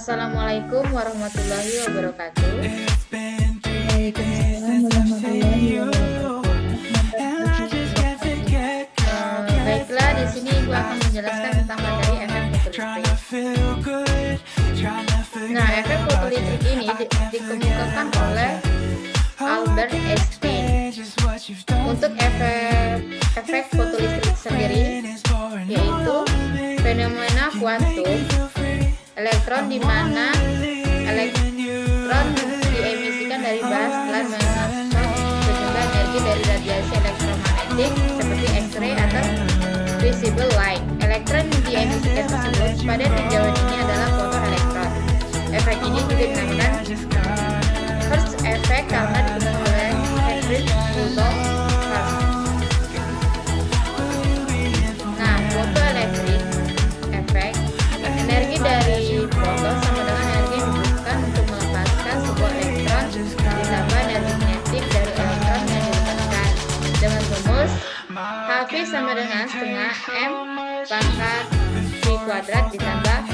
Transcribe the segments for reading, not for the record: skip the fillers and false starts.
Assalamualaikum warahmatullahi wabarakatuh. Waalaikumsalam warahmatullahi wabarakatuh. Baiklah, di sini Ibu akan menjelaskan tentang materi efek fotoelektrik. Nah, efek fotoelektrik ini dikemukakan oleh Albert Einstein. Untuk efek fotoelektrik sendiri yaitu fenomena kuantum elektron di mana elektron diemisikan dari bahan setelah mengabsorb sejumlah energi dari radiasi elektromagnetik seperti X-ray atau visible light. Elektron yang diemisikan tersebut pada tinjauan ini adalah fotoelektron. Efek ini juga dinamakan Hertz effect karena diketahui oleh Heinrich Rudolf Hertz. Nah, fotoelektrik efek energi dari foton sama dengan energi yang dibutuhkan untuk melepaskan sebuah elektron ditambah energi kinetik dari elektron yang dilepaskan. Dengan rumus Hv sama dengan setengah m pangkat v kuadrat ditambah p.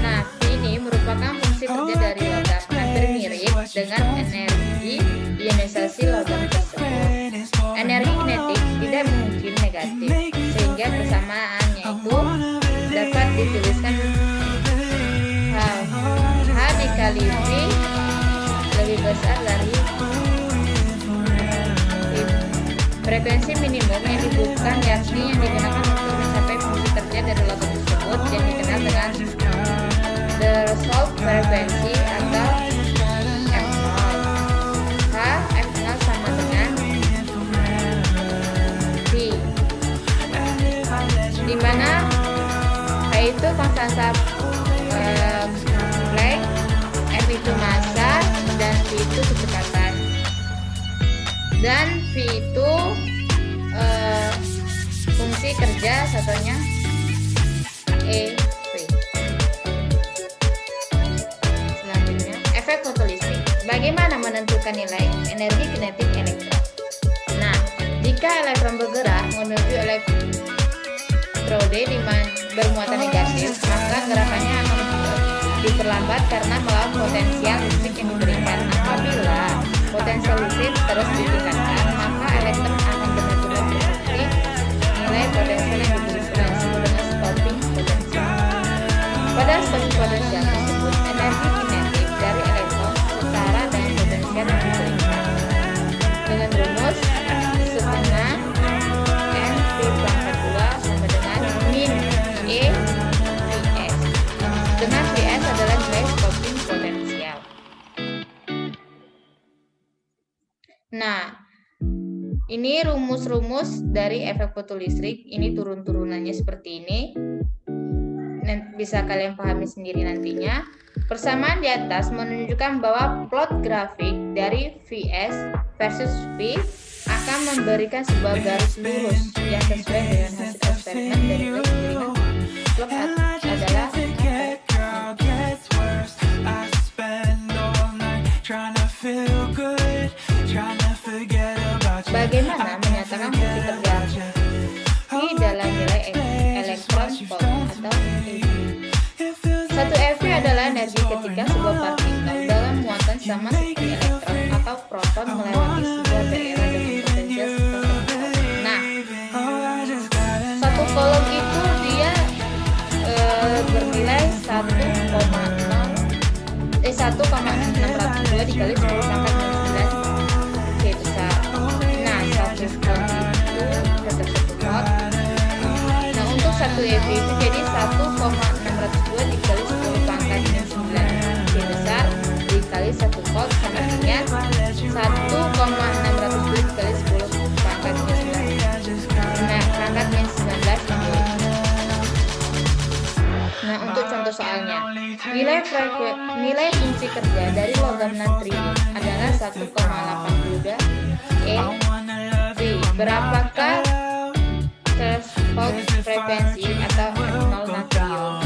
Nah, p ini merupakan fungsi kerja dari logam hampir mirip dengan energi ionisasi logam tersebut. Energi kinetik tidak mungkin negatif, sehingga persamaannya itu dapat dituliskan H dikali V lebih besar dari frekuensi minimum yang dibutuhkan, yakni yang digunakan untuk mencapai fungsi kerja dari logam tersebut yang dikenal dengan threshold frekuensi atau F0. F0 sama dengan V, di mana H itu konstanta Planck, M itu massa, dan V itu kecepatan. Dan V itu fungsi kerja, satunya EV. Selanjutnya, efek fotolistrik. Bagaimana menentukan nilai energi kinetik elektron? Nah, jika elektron bergerak menuju elektrode bermuatan negatif, maka gerakannya akan diperlambat karena melawan potensial listrik yang diberikan. Apabila potensial listrik terus ditingkatkan, maka elektron akan benar-benar berhenti nilai potensial yang diberikan, disebut dengan stopping potensial. Pada stopping potensial tersebut, energi kinetik dari elektron setara dengan potensial yang diberikan. Dengan rumus setengah m v pangkat 2 sama dengan min e vs, dengan vs adalah nilai stopping potensial. Nah, ini rumus-rumus dari efek fotolistrik. Ini turun-turunannya seperti ini. Bisa kalian pahami sendiri nantinya. Persamaan di atas menunjukkan bahwa plot grafik dari Vs versus V akan memberikan sebuah garis lurus yang sesuai dengan hasil eksperimen dan nilai kemiringan plot adalah bagaimana menyatakan fungsi kerja V dalam nilai elektron volt atau EV. Satu EV adalah energi ketika sebuah partikel dalam muatan sama seperti elektron atau proton melewati sebuah daerah dengan potensial tertentu. Nah, satu kolom itu dia bernilai 1,602 dikali 10 pangkat 9 K besar. Nah, satu kolom itu tersebut. Nah, untuk satu EV itu jadi 1,602 dikali 10 pangkat 9 K besar dikali 1 volt sama dengan 1,602 dikali 10 pangkat 19 Nah, untuk contoh soalnya, nilai fungsi kerja dari logam natrium adalah 1,82 eV. Berapakah threshold frekuensi atau F0 natrium?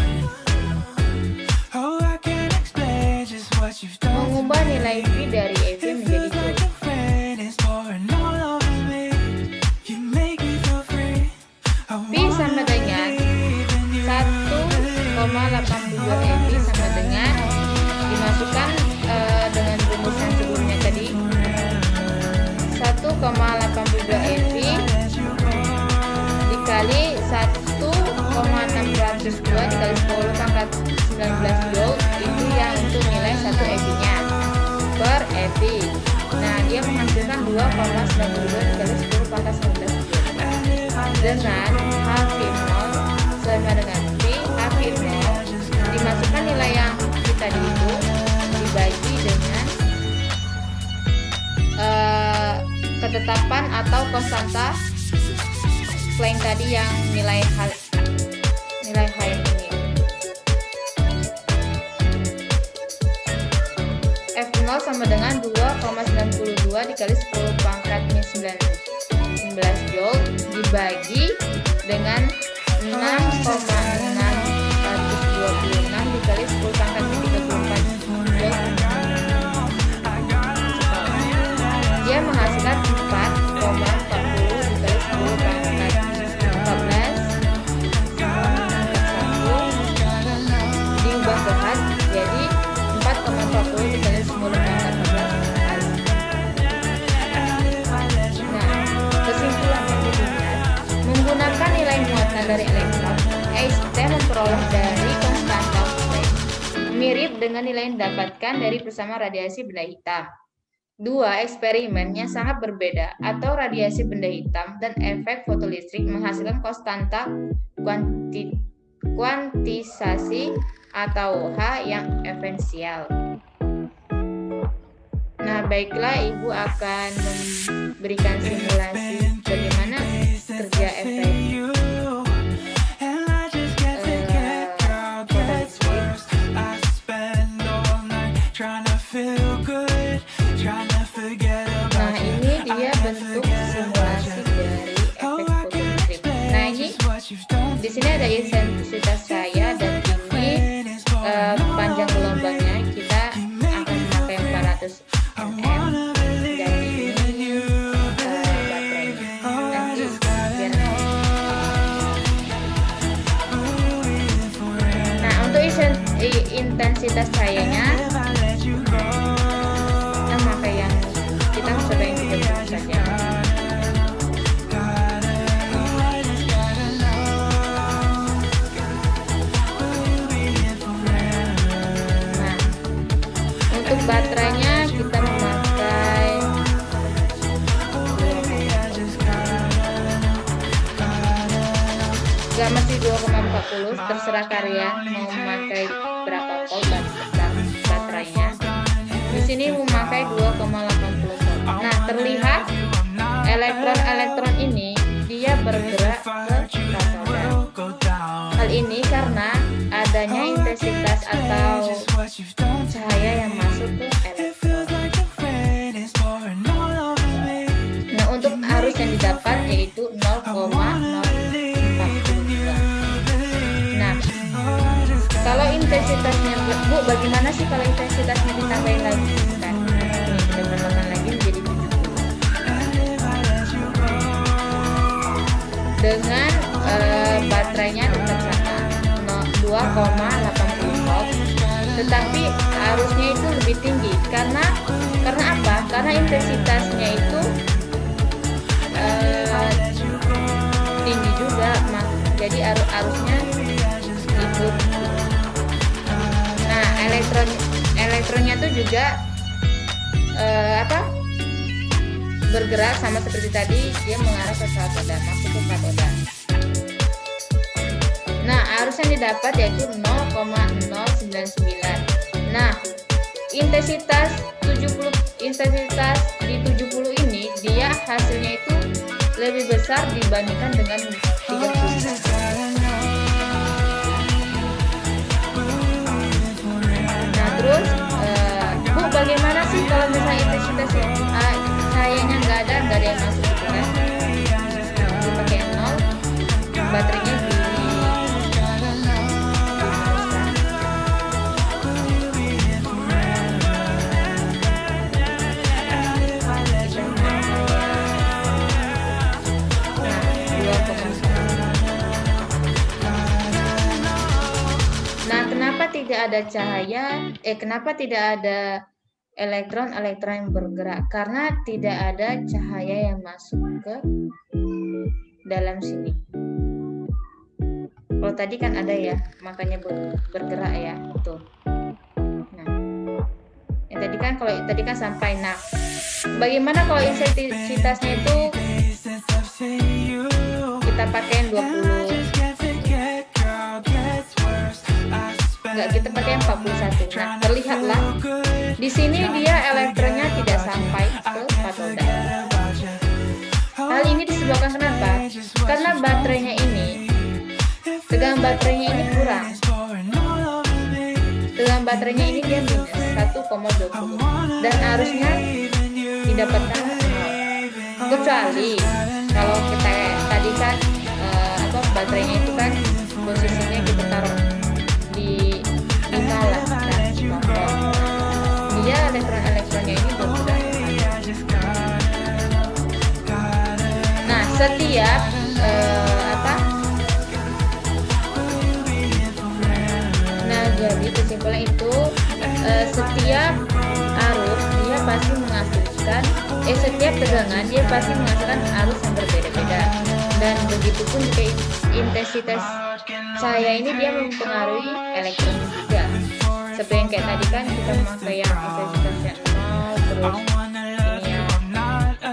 Mengubah nilai V dari EV menjadi Joule. 1,82 eV sama dengan dimasukkan dengan rumus yang sebelumnya tadi, 1,82 eV dikali 1,602 dikali 10 pangkat 19 joule, itu yang untuk nilai 1 eV nya per eV. Nah, dia menghasilkan 2,92 dikali 10 pangkat 19 joule dengan H0 sama dengan V. H0 dimasukkan nilai yang kita dihitung dibagi dengan ketetapan atau konstanta Planck tadi yang nilai H ini. F0 sama dengan 2,92 dikali 10 pangkat 19 joule dibagi dengan 6,626 dikali 10 pangkat 34 joule. Dia menghasilkan 4,40 dikali 10 pangkat 14 diubah ke H jadi 4,40 dikali 10 pangkat 14. Nah, kesimpulan yang dilihat, menggunakan nilai muatan dari elektron, Einstein memperoleh dari konstanta Planck mirip dengan nilai yang didapatkan dari persamaan radiasi benda hitam. Dua eksperimennya sangat berbeda, atau radiasi benda hitam dan efek fotolistrik menghasilkan konstanta kuantisasi atau H yang esensial. Nah, baiklah, Ibu akan memberikan simulasi bagaimana kerja efek Nah, ini dia bentuk simulasi dari efek fotolistrik. Nah, ini di sini ada intensitas cahaya dan ini panjang gelombangnya kita akan memakai 400 nm dan ini baterainya. Nanti biar Nah, untuk intensitas cahayanya kita coba yang dulu saja. Nah, untuk baterainya kita memakai gak mesti 2,40, terserah kalian mau memakai berapa volt baterainya. Di sini memakai 2,80 volt. Nah, terlihat elektron-elektron ini dia bergerak ke katoda. Hal ini karena adanya intensitas atau cahaya yang masuk ke elektron. Nah, untuk arus yang didapat yaitu 0,042. Nah, kalau intensitasnya, Bu, bagaimana sih kalau intensitasnya ditambahin lagi? Nah, ini kita tambahkan lagi menjadi 70. Dengan baterainya tetap sama 2,80 volt, tetapi arusnya itu lebih tinggi karena apa? Karena intensitasnya itu tinggi juga, jadi arusnya ikut. Nah, elektronnya tuh juga bergerak sama seperti tadi, dia mengarah ke katoda, masuk ke katoda. Nah, arus yang didapat yaitu 0,099. Nah, intensitas di 70 ini dia hasilnya itu lebih besar dibandingkan dengan 30. Nah, terus Bu, bagaimana sih kalau misalnya intensitas cahayanya nggak ada yang masuk gitu kan? Dipakai 0, baterainya tidak ada cahaya, kenapa tidak ada elektron yang bergerak? Karena tidak ada cahaya yang masuk ke dalam sini. Kalau tadi kan ada ya, makanya bergerak ya, tuh. Nah, yang tadi kan sampai. Nah, bagaimana kalau intensitasnya itu kita pakai 20? Enggak, kita pakai 41. Nah, terlihatlah di sini dia elektronnya tidak sampai ke katoda. Hal ini disebabkan kenapa? Karena baterainya ini, tegangan baterainya ini kurang. Tegangan baterainya ini dia minus 1,20 dan arusnya didapatkan 0. Kecuali kalau kita tadi kan baterainya itu kan posisinya kita taruh di 5 lah, dia elektronnya ini bergerak. Nah, setiap jadi kesimpulan itu setiap arus dia pasti menghasilkan setiap tegangan dia pasti menghasilkan arus yang berbeda-beda, dan begitupun juga intensitas cahaya ini dia mempengaruhi elektron juga. Seperti yang kayak tadi kan kita memakai yang intensitasnya 0, terus ini yang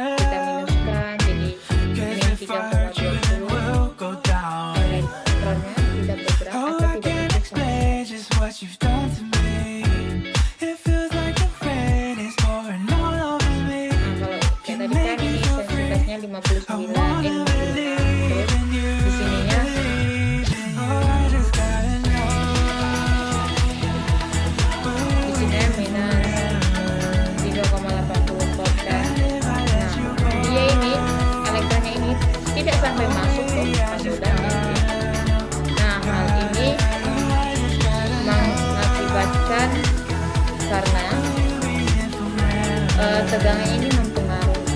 kita minuskan jadi min 3,20, elektronnya tidak bergerak atau tidak masuk sama. Nah, kalau kayak tadi kan ini intensitasnya 59, terus di sininya minus 3,80 volt kan. Nah, dia ini elektronnya ini tidak sampai masuk ke katoda. Nah, hal ini mengakibatkan karena tegangan ini mempengaruhi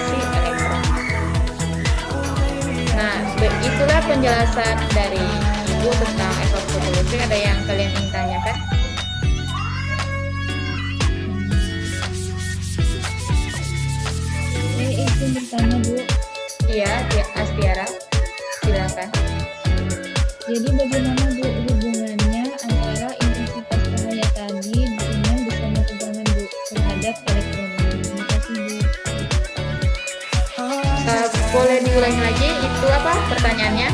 si elektron. Nah, itulah penjelasan dari Ibu tentang elektrolistrik. Ada yang kalian ingin tanyakan? Izin bertanya, Bu. Iya, Astiara, silakan. Jadi bagaimana, Bu, hubungannya antara intensitas cahaya tadi dengan besarnya tegangan, Bu, terhadap elektron? Terima kasih, Bu. Boleh diulangi lagi, itu apa pertanyaannya?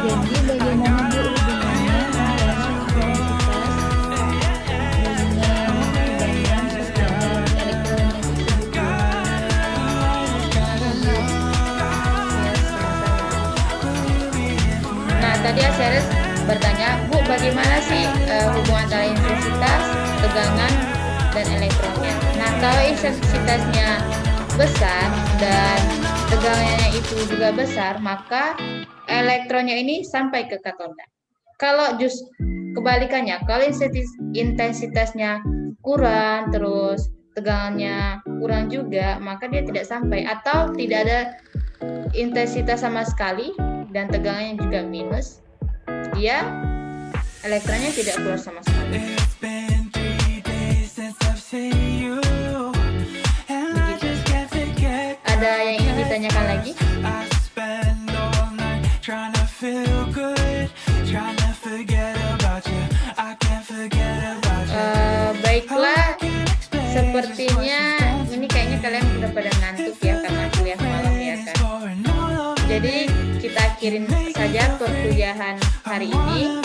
Jadi bagaimana, Bu, hubungannya antara intensitas dengan tegangan terhadap elektronnya tersebut, Bu? Nah, tadi Aseres bertanya, Bu, bagaimana sih hubungan antara intensitas, tegangan, dan elektronnya? Nah, kalau intensitasnya besar dan tegangannya itu juga besar, maka elektronnya ini sampai ke katoda. Kalau kebalikannya, kalau intensitasnya kurang, terus tegangannya kurang juga, maka dia tidak sampai, atau tidak ada intensitas sama sekali dan tegangannya juga minus, dia elektronnya tidak keluar sama sekali. Ada yang ingin ditanyakan lagi? Baiklah, sepertinya ini kayaknya kalian udah pada ngantuk ya karena kuliah malam ya kan. Jadi kita akhirin saja perkuliahan hari ini.